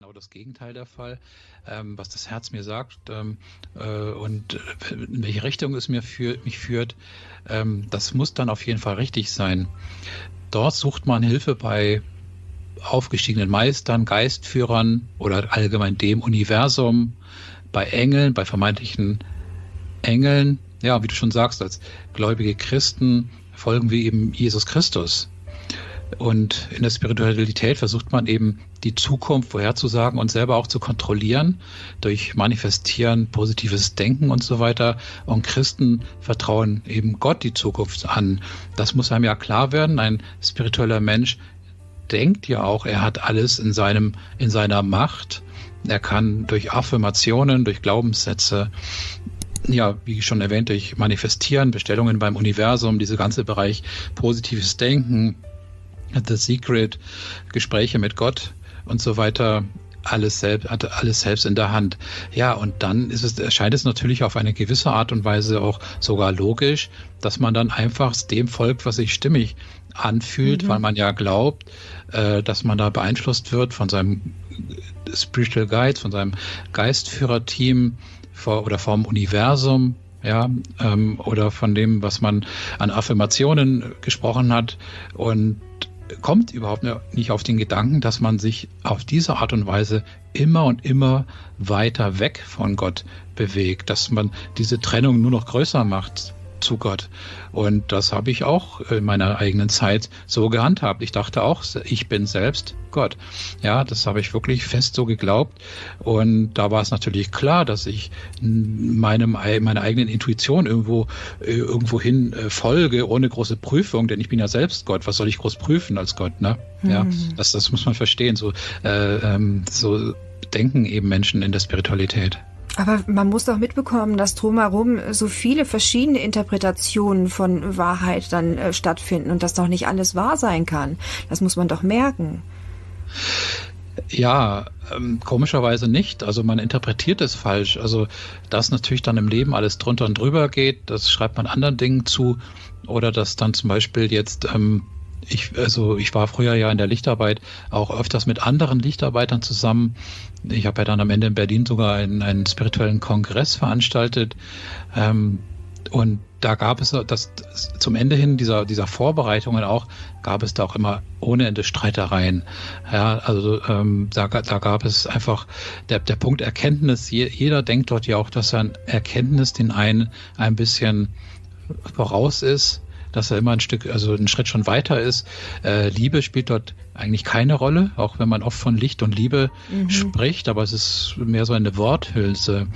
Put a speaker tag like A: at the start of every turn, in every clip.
A: Genau das Gegenteil der Fall, was das Herz mir sagt und in welche Richtung es mich führt, das muss dann auf jeden Fall richtig sein. Dort sucht man Hilfe bei aufgestiegenen Meistern, Geistführern oder allgemein dem Universum, bei Engeln, bei vermeintlichen Engeln. Ja, wie du schon sagst, als gläubige Christen folgen wir eben Jesus Christus. Und in der Spiritualität versucht man eben die Zukunft vorherzusagen und selber auch zu kontrollieren durch Manifestieren, positives Denken und so weiter. Und Christen vertrauen eben Gott die Zukunft an. Das muss einem ja klar werden. Ein spiritueller Mensch denkt ja auch, er hat alles in seiner Macht. Er kann durch Affirmationen, durch Glaubenssätze, ja, wie schon erwähnt, durch Manifestieren, Bestellungen beim Universum, dieser ganze Bereich positives Denken, The Secret, Gespräche mit Gott und so weiter, hat alles selbst in der Hand. Ja, und dann erscheint es natürlich auf eine gewisse Art und Weise auch sogar logisch, dass man dann einfach dem folgt, was sich stimmig anfühlt, weil man ja glaubt, dass man da beeinflusst wird von seinem Spiritual Guide, von seinem Geistführerteam oder vom Universum, ja, oder von dem, was man an Affirmationen gesprochen hat, und kommt überhaupt nicht auf den Gedanken, dass man sich auf diese Art und Weise immer und immer weiter weg von Gott bewegt, dass man diese Trennung nur noch größer macht zu Gott. Und das habe ich auch in meiner eigenen Zeit so gehandhabt. Ich dachte auch, ich bin selbst Gott. Ja, das habe ich wirklich fest so geglaubt. Und da war es natürlich klar, dass ich meiner eigenen Intuition irgendwo hin folge, ohne große Prüfung, denn ich bin ja selbst Gott. Was soll ich groß prüfen als Gott, ne? Ja, das muss man verstehen. So denken eben Menschen in der Spiritualität.
B: Aber man muss doch mitbekommen, dass drumherum so viele verschiedene Interpretationen von Wahrheit dann stattfinden und dass doch nicht alles wahr sein kann. Das muss man doch merken.
A: Ja, komischerweise nicht. Also man interpretiert es falsch. Also dass natürlich dann im Leben alles drunter und drüber geht, das schreibt man anderen Dingen zu. Oder dass dann zum Beispiel jetzt ich war früher ja in der Lichtarbeit auch öfters mit anderen Lichtarbeitern zusammen. Ich habe ja dann am Ende in Berlin sogar einen spirituellen Kongress veranstaltet. Und da gab es das zum Ende hin dieser Vorbereitungen auch, gab es da auch immer ohne Ende Streitereien. Ja, also da gab es einfach der Punkt Erkenntnis. Jeder denkt dort ja auch, dass er an Erkenntnis den einen ein bisschen voraus ist, dass er immer einen Schritt schon weiter ist. Liebe spielt dort eigentlich keine Rolle, auch wenn man oft von Licht und Liebe spricht, aber es ist mehr so eine Worthülse.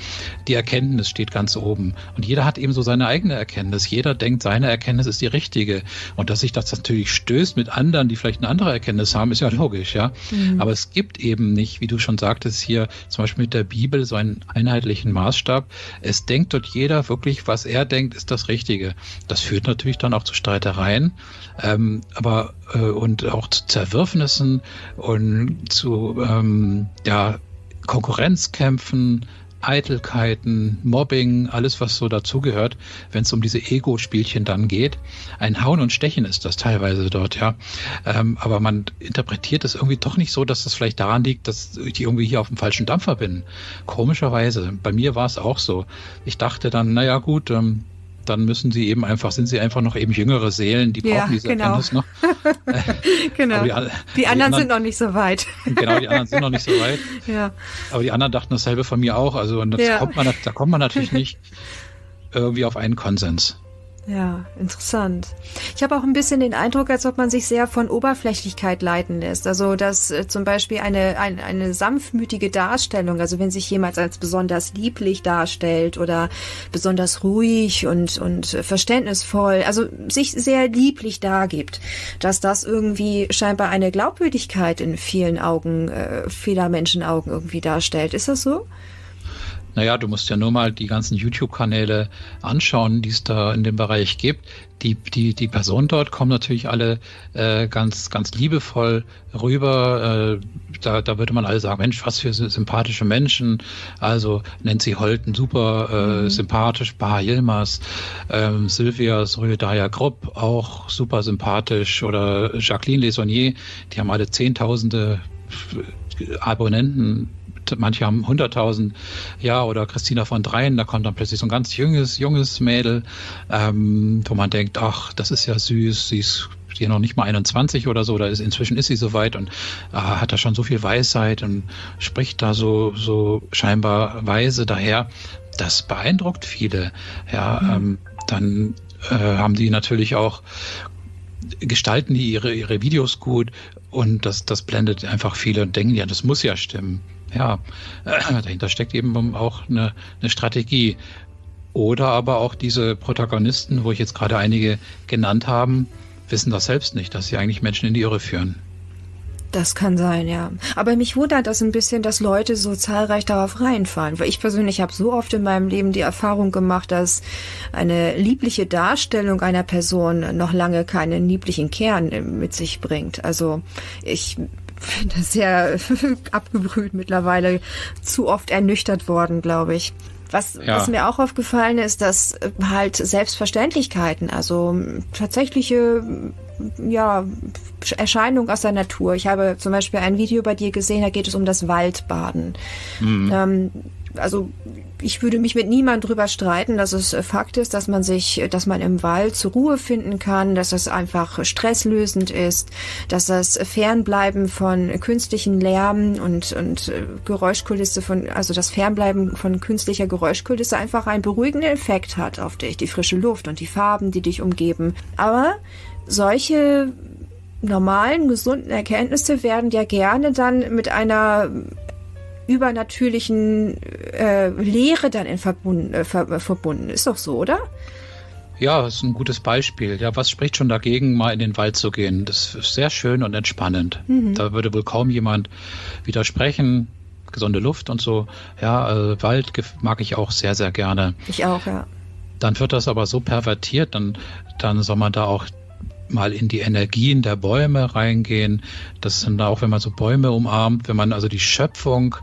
A: Die Erkenntnis steht ganz oben. Und jeder hat eben so seine eigene Erkenntnis. Jeder denkt, seine Erkenntnis ist die richtige. Und dass sich das natürlich stößt mit anderen, die vielleicht eine andere Erkenntnis haben, ist ja logisch, ja. Aber es gibt eben nicht, wie du schon sagtest, hier zum Beispiel mit der Bibel so einen einheitlichen Maßstab. Es denkt dort jeder wirklich, was er denkt, ist das Richtige. Das führt natürlich dann auch zu Streitereien, und auch zu Zerwürfnissen und zu Konkurrenzkämpfen, Eitelkeiten, Mobbing, alles, was so dazugehört, wenn es um diese Ego-Spielchen dann geht. Ein Hauen und Stechen ist das teilweise dort, ja. Aber man interpretiert es irgendwie doch nicht so, dass das vielleicht daran liegt, dass ich irgendwie hier auf dem falschen Dampfer bin. Komischerweise. Bei mir war es auch so. Ich dachte dann, naja gut, dann sind sie einfach noch eben jüngere Seelen, die brauchen diese Erkenntnis noch.
B: Genau. Die anderen sind noch nicht so weit.
A: Genau, die anderen sind noch nicht so weit.
B: Ja.
A: Aber die anderen dachten dasselbe von mir auch. Also und da kommt man natürlich nicht irgendwie auf einen Konsens.
B: Ja, interessant. Ich habe auch ein bisschen den Eindruck, als ob man sich sehr von Oberflächlichkeit leiten lässt. Also dass zum Beispiel eine sanftmütige Darstellung, also wenn sich jemand als besonders lieblich darstellt oder besonders ruhig und verständnisvoll, also sich sehr lieblich dargibt, dass das irgendwie scheinbar eine Glaubwürdigkeit in vielen Augen, vieler Menschenaugen irgendwie darstellt. Ist das so?
A: Naja, du musst ja nur mal die ganzen YouTube-Kanäle anschauen, die es da in dem Bereich gibt. Die Personen dort kommen natürlich alle ganz, ganz liebevoll rüber. Da würde man alle sagen, Mensch, was für sympathische Menschen. Also Nancy Holten, super sympathisch, Baha Yilmaz, Sylvia Srojedaya Grupp, auch super sympathisch, oder Jacqueline Lesonnier, die haben alle Zehntausende Abonnenten, manche haben 100.000, ja, oder Christina von Dreien, da kommt dann plötzlich so ein ganz junges Mädel, wo man denkt, ach, das ist ja süß, sie ist hier noch nicht mal 21 oder so, inzwischen ist sie soweit und hat da schon so viel Weisheit und spricht da so scheinbar weise daher. Das beeindruckt viele. Ja, dann haben die natürlich auch, gestalten die ihre Videos gut und das blendet einfach viele und denken, ja, das muss ja stimmen. Ja, dahinter steckt eben auch eine Strategie. Oder aber auch diese Protagonisten, wo ich jetzt gerade einige genannt haben, wissen das selbst nicht, dass sie eigentlich Menschen in die Irre führen.
B: Das kann sein, ja. Aber mich wundert das ein bisschen, dass Leute so zahlreich darauf reinfallen. Weil ich persönlich habe so oft in meinem Leben die Erfahrung gemacht, dass eine liebliche Darstellung einer Person noch lange keinen lieblichen Kern mit sich bringt. Also ich bin da sehr abgebrüht mittlerweile, zu oft ernüchtert worden, glaube ich. Was mir auch aufgefallen ist, dass halt Selbstverständlichkeiten, also tatsächliche Erscheinung aus der Natur. Ich habe zum Beispiel ein Video bei dir gesehen, da geht es um das Waldbaden. Mhm. Also ich würde mich mit niemandem drüber streiten, dass es Fakt ist, dass man im Wald zur Ruhe finden kann, dass es einfach stresslösend ist, dass das Fernbleiben von künstlichen Lärm und Geräuschkulisse also das Fernbleiben von künstlicher Geräuschkulisse einfach einen beruhigenden Effekt hat auf dich, die frische Luft und die Farben, die dich umgeben. Aber solche normalen, gesunden Erkenntnisse werden ja gerne dann mit einer übernatürlichen Lehre dann verbunden. Ist doch so, oder?
A: Ja, das ist ein gutes Beispiel. Ja, was spricht schon dagegen, mal in den Wald zu gehen? Das ist sehr schön und entspannend. Mhm. Da würde wohl kaum jemand widersprechen. Gesunde Luft und so. Ja, Wald mag ich auch sehr, sehr gerne.
B: Ich auch, ja.
A: Dann wird das aber so pervertiert, dann soll man da auch mal in die Energien der Bäume reingehen. Das sind auch, wenn man so Bäume umarmt, wenn man also die Schöpfung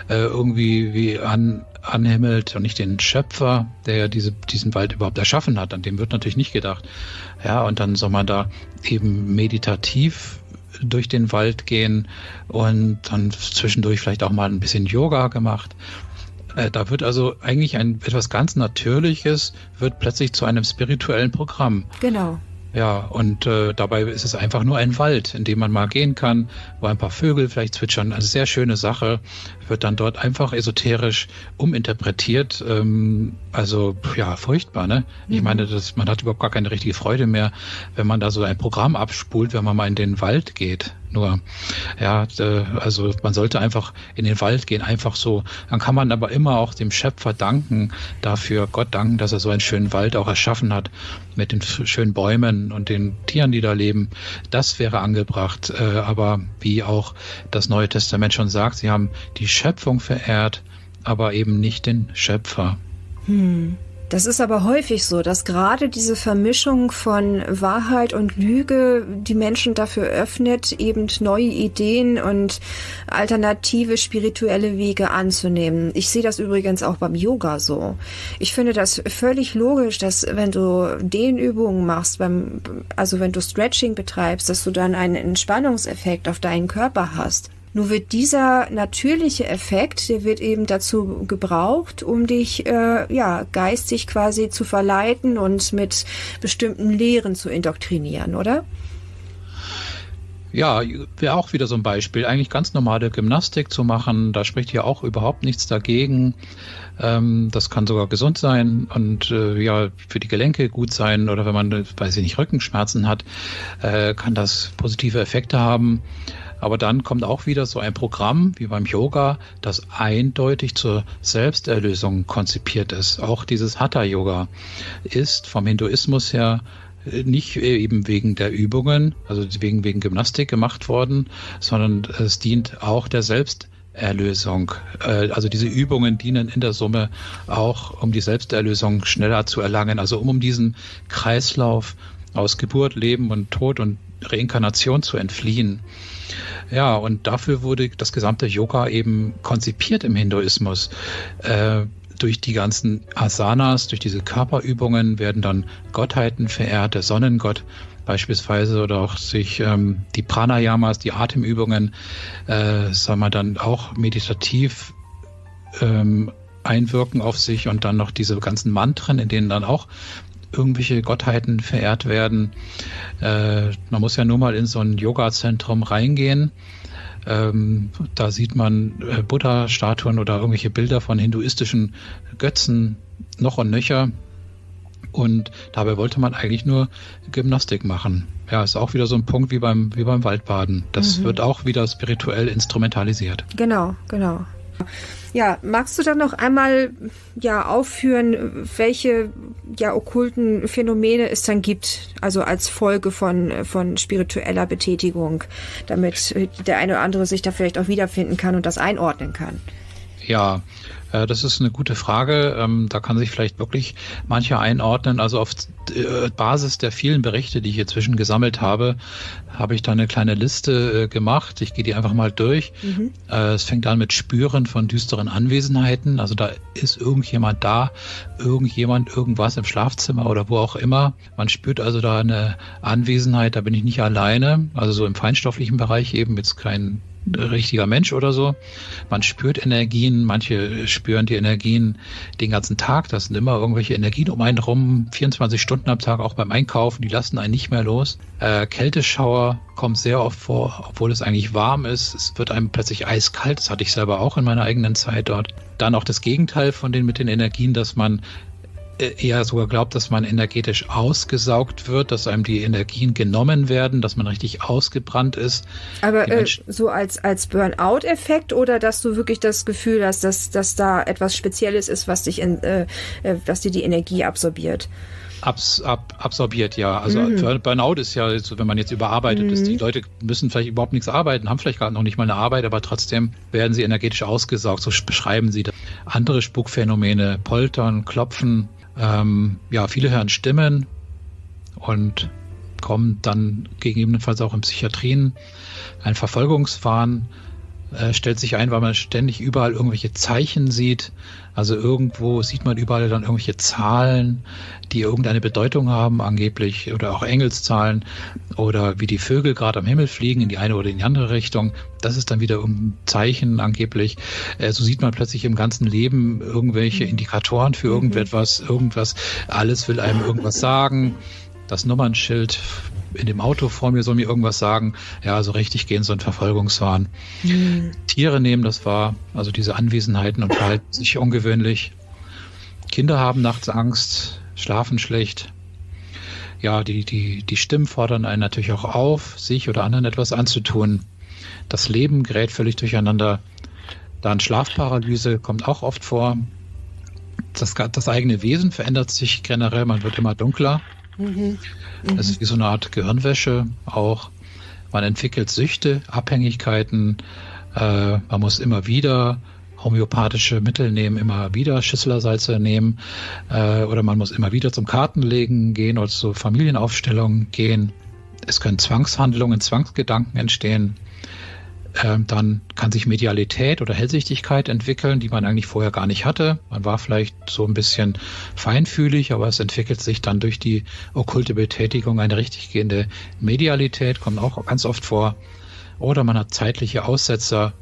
A: irgendwie wie anhimmelt und nicht den Schöpfer, der ja diesen Wald überhaupt erschaffen hat, an dem wird natürlich nicht gedacht. Ja, und dann soll man da eben meditativ durch den Wald gehen und dann zwischendurch vielleicht auch mal ein bisschen Yoga gemacht. Da wird also eigentlich etwas ganz Natürliches, wird plötzlich zu einem spirituellen Programm.
B: Genau.
A: Ja, und dabei ist es einfach nur ein Wald, in dem man mal gehen kann, wo ein paar Vögel vielleicht zwitschern. Also sehr schöne Sache, wird dann dort einfach esoterisch uminterpretiert. Also ja, furchtbar, ne? Ich meine, man hat überhaupt gar keine richtige Freude mehr, wenn man da so ein Programm abspult, wenn man mal in den Wald geht. Nur, ja, also man sollte einfach in den Wald gehen, einfach so. Dann kann man aber immer auch dem Schöpfer danken, Gott danken, dass er so einen schönen Wald auch erschaffen hat, mit den schönen Bäumen und den Tieren, die da leben. Das wäre angebracht. Aber wie auch das Neue Testament schon sagt, sie haben die Schöpfung verehrt, aber eben nicht den Schöpfer.
B: Das ist aber häufig so, dass gerade diese Vermischung von Wahrheit und Lüge die Menschen dafür öffnet, eben neue Ideen und alternative spirituelle Wege anzunehmen. Ich sehe das übrigens auch beim Yoga so. Ich finde das völlig logisch, dass wenn du Dehnübungen machst, also wenn du Stretching betreibst, dass du dann einen Entspannungseffekt auf deinen Körper hast. Nur wird dieser natürliche Effekt, der wird eben dazu gebraucht, um dich geistig quasi zu verleiten und mit bestimmten Lehren zu indoktrinieren, oder?
A: Ja, wäre auch wieder so ein Beispiel. Eigentlich ganz normale Gymnastik zu machen, da spricht ja auch überhaupt nichts dagegen. Das kann sogar gesund sein und für die Gelenke gut sein. Oder wenn man, weiß ich nicht, Rückenschmerzen hat, kann das positive Effekte haben. Aber dann kommt auch wieder so ein Programm wie beim Yoga, das eindeutig zur Selbsterlösung konzipiert ist. Auch dieses Hatha-Yoga ist vom Hinduismus her nicht eben wegen der Übungen, also wegen Gymnastik gemacht worden, sondern es dient auch der Selbsterlösung. Also diese Übungen dienen in der Summe auch, um die Selbsterlösung schneller zu erlangen, also um diesen Kreislauf aus Geburt, Leben und Tod und Reinkarnation zu entfliehen. Ja, und dafür wurde das gesamte Yoga eben konzipiert im Hinduismus. Durch die ganzen Asanas, durch diese Körperübungen werden dann Gottheiten verehrt, der Sonnengott beispielsweise oder auch sich die Pranayamas, die Atemübungen, sagen wir dann auch meditativ einwirken auf sich und dann noch diese ganzen Mantren, in denen dann auch irgendwelche Gottheiten verehrt werden. Man muss ja nur mal in so ein Yoga-Zentrum reingehen. Da sieht man Buddha-Statuen oder irgendwelche Bilder von hinduistischen Götzen noch und nöcher. Und dabei wollte man eigentlich nur Gymnastik machen. Ja, ist auch wieder so ein Punkt wie beim Waldbaden. Das wird auch wieder spirituell instrumentalisiert.
B: Genau. Ja, magst du dann noch einmal aufführen, welche okkulten Phänomene es dann gibt, also als Folge von spiritueller Betätigung, damit der eine oder andere sich da vielleicht auch wiederfinden kann und das einordnen kann?
A: Ja, das ist eine gute Frage. Da kann sich vielleicht wirklich mancher einordnen. Also auf Basis der vielen Berichte, die ich inzwischen gesammelt habe, habe ich da eine kleine Liste gemacht. Ich gehe die einfach mal durch. Es fängt an mit Spüren von düsteren Anwesenheiten. Also da ist irgendjemand da, irgendwas im Schlafzimmer oder wo auch immer. Man spürt also da eine Anwesenheit, da bin ich nicht alleine. Also so im feinstofflichen Bereich eben, jetzt kein richtiger Mensch oder so. Man spürt Energien, manche spüren die Energien den ganzen Tag. Das sind immer irgendwelche Energien um einen rum, 24 Stunden am Tag, auch beim Einkaufen, die lassen einen nicht mehr los. Kälteschauer kommt sehr oft vor, obwohl es eigentlich warm ist. Es wird einem plötzlich eiskalt, das hatte ich selber auch in meiner eigenen Zeit dort. Dann auch das Gegenteil mit den Energien, dass man eher sogar glaubt, dass man energetisch ausgesaugt wird, dass einem die Energien genommen werden, dass man richtig ausgebrannt ist.
B: Aber so als Burnout-Effekt oder dass du wirklich das Gefühl hast, dass da etwas Spezielles ist, was dir die Energie absorbiert?
A: Absorbiert, ja. Also Burnout ist ja, so, wenn man jetzt überarbeitet ist, die Leute müssen vielleicht überhaupt nichts arbeiten, haben vielleicht gar noch nicht mal eine Arbeit, aber trotzdem werden sie energetisch ausgesaugt, so beschreiben sie das. Andere Spukphänomene, Poltern, Klopfen, viele hören Stimmen und kommen dann gegebenenfalls auch in Psychiatrien. Ein Verfolgungswahn stellt sich ein, weil man ständig überall irgendwelche Zeichen sieht. Also irgendwo sieht man überall dann irgendwelche Zahlen, die irgendeine Bedeutung haben angeblich, oder auch Engelszahlen oder wie die Vögel gerade am Himmel fliegen in die eine oder in die andere Richtung. Das ist dann wieder ein Zeichen angeblich. So sieht man plötzlich im ganzen Leben irgendwelche Indikatoren für irgendwas. Alles will einem irgendwas sagen. Das Nummernschild in dem Auto vor mir soll mir irgendwas sagen. Ja, so richtig gehen so ein Verfolgungswahn. Tiere nehmen das wahr, also diese Anwesenheiten, und verhalten sich ungewöhnlich. Kinder haben nachts Angst, schlafen schlecht. Ja, die Stimmen fordern einen natürlich auch auf, sich oder anderen etwas anzutun. Das Leben gerät völlig durcheinander. Dann Schlafparalyse kommt auch oft vor. Das eigene Wesen verändert sich generell, man wird immer dunkler. Das ist wie so eine Art Gehirnwäsche auch. Man entwickelt Süchte, Abhängigkeiten. Man muss immer wieder homöopathische Mittel nehmen, immer wieder Schüsselersalze nehmen. Oder man muss immer wieder zum Kartenlegen gehen oder zur Familienaufstellung gehen. Es können Zwangshandlungen, Zwangsgedanken entstehen. Dann kann sich Medialität oder Hellsichtigkeit entwickeln, die man eigentlich vorher gar nicht hatte. Man war vielleicht so ein bisschen feinfühlig, aber es entwickelt sich dann durch die okkulte Betätigung eine richtig gehende Medialität, kommt auch ganz oft vor. Oder man hat zeitliche Aussetzer,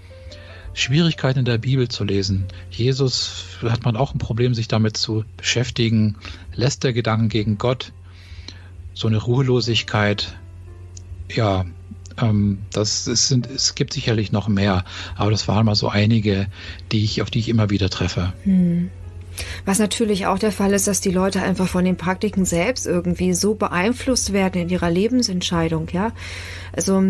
A: Schwierigkeiten in der Bibel zu lesen. Jesus hat man auch ein Problem, sich damit zu beschäftigen. Lästergedanken gegen Gott, so eine Ruhelosigkeit. Ja, es gibt sicherlich noch mehr, aber das waren mal so einige, auf die ich immer wieder treffe.
B: Was natürlich auch der Fall ist, dass die Leute einfach von den Praktiken selbst irgendwie so beeinflusst werden in ihrer Lebensentscheidung, ja. Also,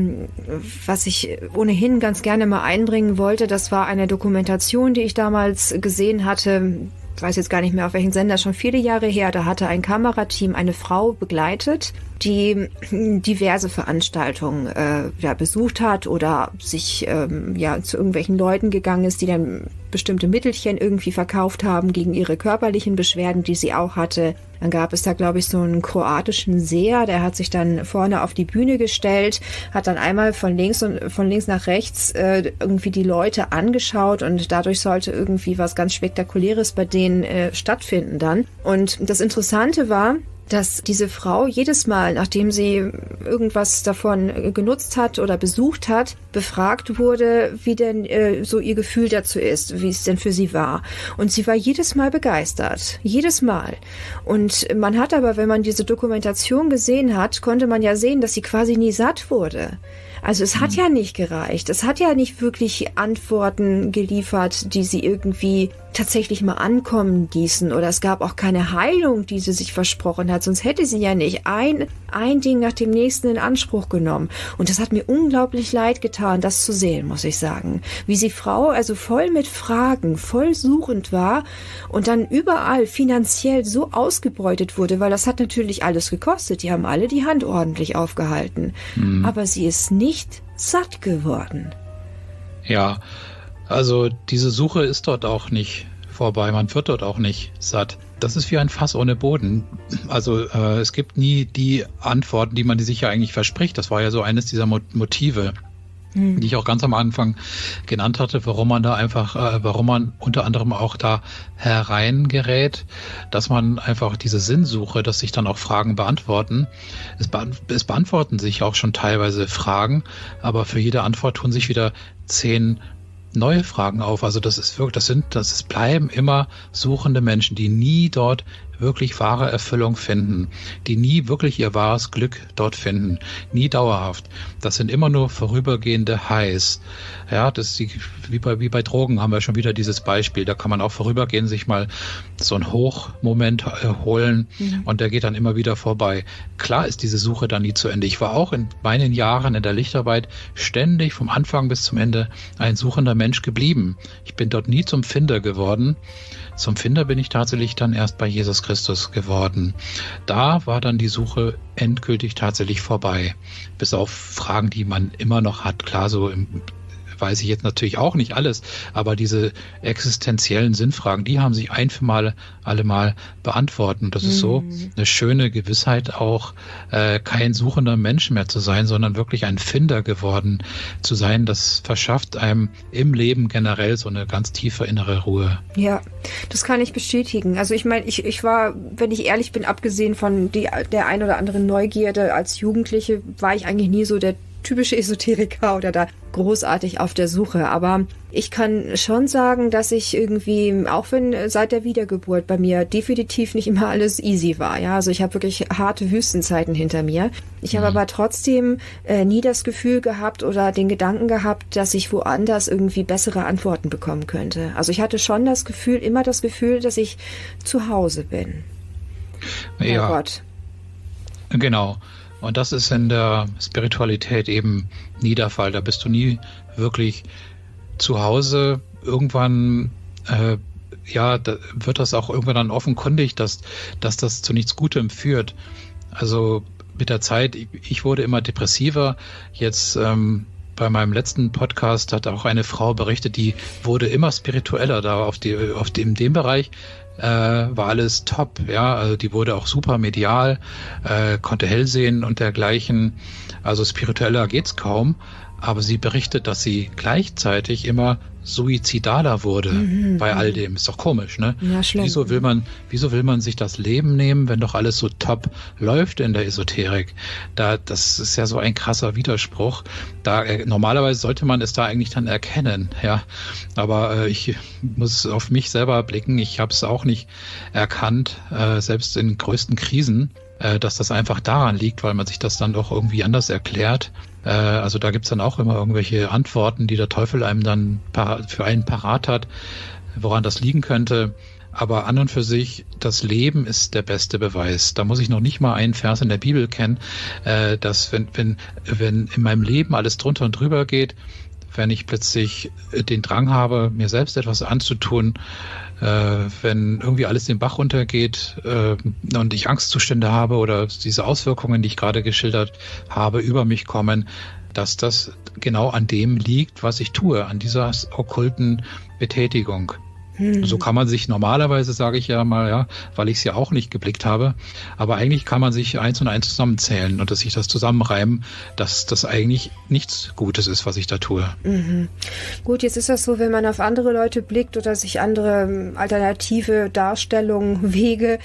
B: was ich ohnehin ganz gerne mal einbringen wollte, das war eine Dokumentation, die ich damals gesehen hatte. Ich weiß jetzt gar nicht mehr auf welchen Sender, schon viele Jahre her. Da hatte ein Kamerateam eine Frau begleitet, die diverse Veranstaltungen besucht hat oder sich zu irgendwelchen Leuten gegangen ist, die dann bestimmte Mittelchen irgendwie verkauft haben gegen ihre körperlichen Beschwerden, die sie auch hatte. Dann gab es da, glaube ich, so einen kroatischen Seher, der hat sich dann vorne auf die Bühne gestellt, hat dann einmal von links nach rechts irgendwie die Leute angeschaut und dadurch sollte irgendwie was ganz Spektakuläres bei denen stattfinden dann. Und das Interessante war, dass diese Frau jedes Mal, nachdem sie irgendwas davon genutzt hat oder besucht hat, befragt wurde, wie denn so ihr Gefühl dazu ist, wie es denn für sie war. Und sie war jedes Mal begeistert. Jedes Mal. Und man hat aber, wenn man diese Dokumentation gesehen hat, konnte man ja sehen, dass sie quasi nie satt wurde. Also es hat ja nicht gereicht. Es hat ja nicht wirklich Antworten geliefert, die sie irgendwie tatsächlich mal ankommen ließen. Oder es gab auch keine Heilung, die sie sich versprochen hat. Sonst hätte sie ja nicht ein Ding nach dem nächsten in Anspruch genommen. Und das hat mir unglaublich leid getan, das zu sehen, muss ich sagen. Wie die Frau also voll mit Fragen, voll suchend war und dann überall finanziell so ausgebeutet wurde, weil das hat natürlich alles gekostet. Die haben alle die Hand ordentlich aufgehalten. Aber sie ist nicht satt geworden.
A: Ja, also diese Suche ist dort auch nicht vorbei. Man wird dort auch nicht satt. Das ist wie ein Fass ohne Boden. Also es gibt nie die Antworten, die man sich ja eigentlich verspricht. Das war ja so eines dieser Motive, die ich auch ganz am Anfang genannt hatte, warum man unter anderem auch da hereingerät, dass man einfach diese Sinnsuche, dass sich dann auch Fragen beantworten. Es beantworten sich auch schon teilweise Fragen, aber für jede Antwort tun sich wieder 10 neue Fragen auf. Also das bleiben immer suchende Menschen, die nie dort wirklich wahre Erfüllung finden, die nie wirklich ihr wahres Glück dort finden, nie dauerhaft. Das sind immer nur vorübergehende Highs. Ja, das ist wie bei Drogen haben wir schon wieder dieses Beispiel. Da kann man auch vorübergehend sich mal so einen Hochmoment holen und der geht dann immer wieder vorbei. Klar ist diese Suche dann nie zu Ende. Ich war auch in meinen Jahren in der Lichtarbeit ständig vom Anfang bis zum Ende ein suchender Mensch geblieben. Ich bin dort nie zum Finder geworden. Zum Finder bin ich tatsächlich dann erst bei Jesus Christus geworden. Da war dann die Suche endgültig tatsächlich vorbei. Bis auf Fragen, die man immer noch hat. Klar, weiß ich jetzt natürlich auch nicht alles, aber diese existenziellen Sinnfragen, die haben sich ein für alle Mal beantworten. Das ist so eine schöne Gewissheit auch, kein suchender Mensch mehr zu sein, sondern wirklich ein Finder geworden zu sein. Das verschafft einem im Leben generell so eine ganz tiefe innere Ruhe.
B: Ja, das kann ich bestätigen. Also ich meine, ich war, wenn ich ehrlich bin, abgesehen von der ein oder anderen Neugierde als Jugendliche, war ich eigentlich nie so der typische Esoteriker oder da großartig auf der Suche. Aber ich kann schon sagen, dass ich irgendwie, auch wenn seit der Wiedergeburt bei mir definitiv nicht immer alles easy war. Ja, also ich habe wirklich harte Wüstenzeiten hinter mir. Ich habe aber trotzdem nie das Gefühl gehabt oder den Gedanken gehabt, dass ich woanders irgendwie bessere Antworten bekommen könnte. Also ich hatte schon immer das Gefühl, dass ich zu Hause bin.
A: Ja,
B: oh Gott.
A: Genau. Und das ist in der Spiritualität eben nie der Fall. Da bist du nie wirklich zu Hause. Irgendwann da wird das auch irgendwann dann offenkundig, dass das zu nichts Gutem führt. Also mit der Zeit, ich wurde immer depressiver. Jetzt bei meinem letzten Podcast hat auch eine Frau berichtet, die wurde immer spiritueller da in dem Bereich. War alles top, ja, also die wurde auch super medial, konnte hell sehen und dergleichen, also spiritueller geht's kaum, aber sie berichtet, dass sie gleichzeitig immer suizidaler wurde bei all dem. Ist doch komisch, ne?
B: Ja, schlimm.
A: Wieso will man sich das Leben nehmen, wenn doch alles so top läuft in der Esoterik? Das ist ja so ein krasser Widerspruch. Normalerweise sollte man es da eigentlich dann erkennen, ja. Aber ich muss auf mich selber blicken. Ich habe es auch nicht erkannt, selbst in größten Krisen, dass das einfach daran liegt, weil man sich das dann doch irgendwie anders erklärt. Also da gibt's dann auch immer irgendwelche Antworten, die der Teufel einem dann für einen parat hat, woran das liegen könnte. Aber an und für sich, das Leben ist der beste Beweis. Da muss ich noch nicht mal einen Vers in der Bibel kennen, dass wenn in meinem Leben alles drunter und drüber geht, wenn ich plötzlich den Drang habe, mir selbst etwas anzutun, wenn irgendwie alles den Bach runtergeht und ich Angstzustände habe oder diese Auswirkungen, die ich gerade geschildert habe, über mich kommen, dass das genau an dem liegt, was ich tue, an dieser okkulten Betätigung. So kann man sich normalerweise, sage ich ja mal, ja, weil ich es ja auch nicht geblickt habe, aber eigentlich kann man sich eins und eins zusammenzählen und dass sich das zusammenreimen, dass das eigentlich nichts Gutes ist, was ich da tue.
B: Mhm. Gut, jetzt ist das so, wenn man auf andere Leute blickt oder sich andere alternative Darstellungen, Wege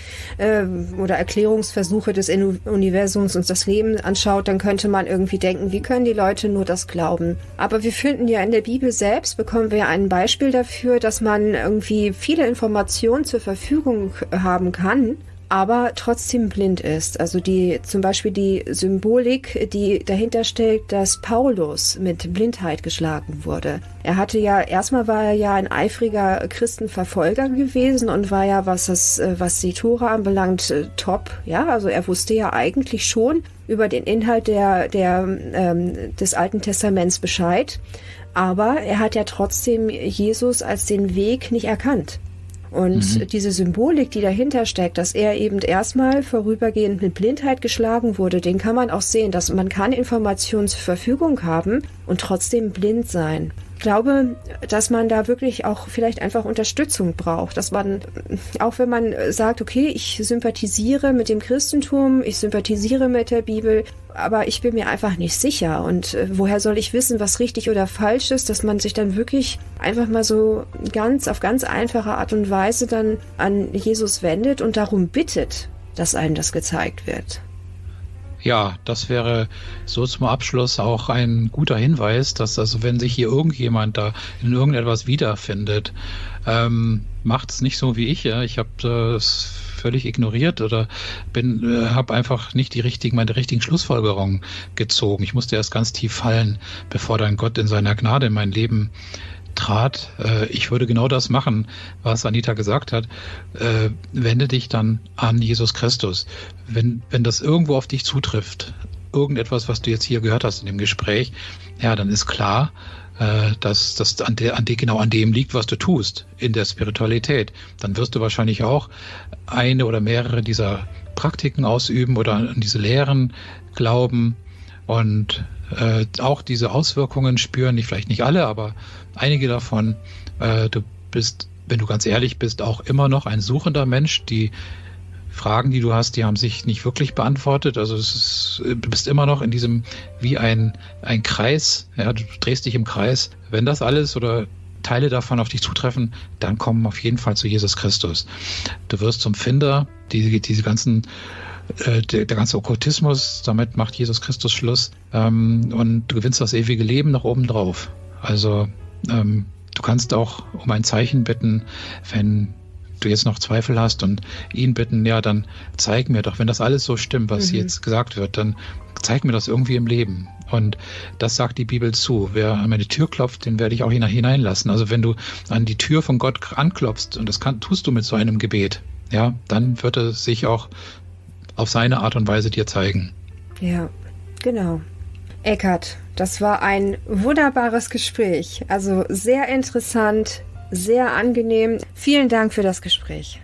B: oder Erklärungsversuche des Universums und das Leben anschaut, dann könnte man irgendwie denken, wie können die Leute nur das glauben? Aber wir finden ja in der Bibel selbst, bekommen wir ein Beispiel dafür, dass man irgendwie viele Informationen zur Verfügung haben kann, aber trotzdem blind ist. Also zum Beispiel die Symbolik, die dahinter steckt, dass Paulus mit Blindheit geschlagen wurde. Erstmal war er ja ein eifriger Christenverfolger gewesen und war ja, was die Tora anbelangt, top. Ja, also er wusste ja eigentlich schon über den Inhalt des Alten Testaments Bescheid. Aber er hat ja trotzdem Jesus als den Weg nicht erkannt. Und diese Symbolik, die dahinter steckt, dass er eben erstmal vorübergehend mit Blindheit geschlagen wurde, den kann man auch sehen, dass man kann Informationen zur Verfügung haben und trotzdem blind sein. Ich glaube, dass man da wirklich auch vielleicht einfach Unterstützung braucht, dass man, auch wenn man sagt, okay, ich sympathisiere mit dem Christentum, ich sympathisiere mit der Bibel, aber ich bin mir einfach nicht sicher und woher soll ich wissen, was richtig oder falsch ist, dass man sich dann wirklich einfach mal so auf ganz einfache Art und Weise dann an Jesus wendet und darum bittet, dass einem das gezeigt wird.
A: Ja, das wäre so zum Abschluss auch ein guter Hinweis, dass also wenn sich hier irgendjemand da in irgendetwas wiederfindet, macht es nicht so wie ich. Ja, ich habe das völlig ignoriert oder habe einfach nicht meine richtigen Schlussfolgerungen gezogen. Ich musste erst ganz tief fallen, bevor dann Gott in seiner Gnade in mein Leben trat. Ich würde genau das machen, was Anita gesagt hat. Wende dich dann an Jesus Christus. Wenn das irgendwo auf dich zutrifft, irgendetwas, was du jetzt hier gehört hast in dem Gespräch, ja, dann ist klar, dass das genau an dem liegt, was du tust, in der Spiritualität. Dann wirst du wahrscheinlich auch eine oder mehrere dieser Praktiken ausüben oder an diese Lehren glauben und auch diese Auswirkungen spüren, vielleicht nicht alle, aber einige davon. Du bist, wenn du ganz ehrlich bist, auch immer noch ein suchender Mensch. Die Fragen, die du hast, die haben sich nicht wirklich beantwortet. Also du bist immer noch in diesem, wie ein Kreis. Ja, du drehst dich im Kreis. Wenn das alles oder Teile davon auf dich zutreffen, dann komm auf jeden Fall zu Jesus Christus. Du wirst zum Finder, diese ganzen der ganze Okkultismus, damit macht Jesus Christus Schluss und du gewinnst das ewige Leben noch oben drauf. Also du kannst auch um ein Zeichen bitten, wenn du jetzt noch Zweifel hast und ihn bitten, ja, dann zeig mir doch, wenn das alles so stimmt, was jetzt gesagt wird, dann zeig mir das irgendwie im Leben. Und das sagt die Bibel zu. Wer an meine Tür klopft, den werde ich auch hineinlassen. Also wenn du an die Tür von Gott anklopfst, und das tust du mit so einem Gebet, ja, dann wird er sich auch auf seine Art und Weise dir zeigen.
B: Ja, genau. Eckhard, das war ein wunderbares Gespräch. Also sehr interessant, sehr angenehm. Vielen Dank für das Gespräch.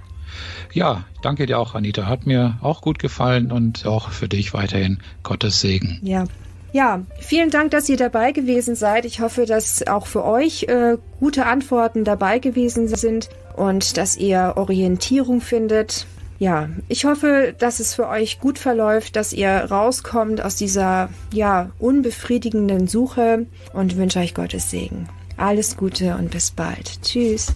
A: Ja, danke dir auch, Anita. Hat mir auch gut gefallen und auch für dich weiterhin Gottes Segen.
B: Ja, vielen Dank, dass ihr dabei gewesen seid. Ich hoffe, dass auch für euch gute Antworten dabei gewesen sind und dass ihr Orientierung findet. Ja, ich hoffe, dass es für euch gut verläuft, dass ihr rauskommt aus dieser, unbefriedigenden Suche und wünsche euch Gottes Segen. Alles Gute und bis bald. Tschüss.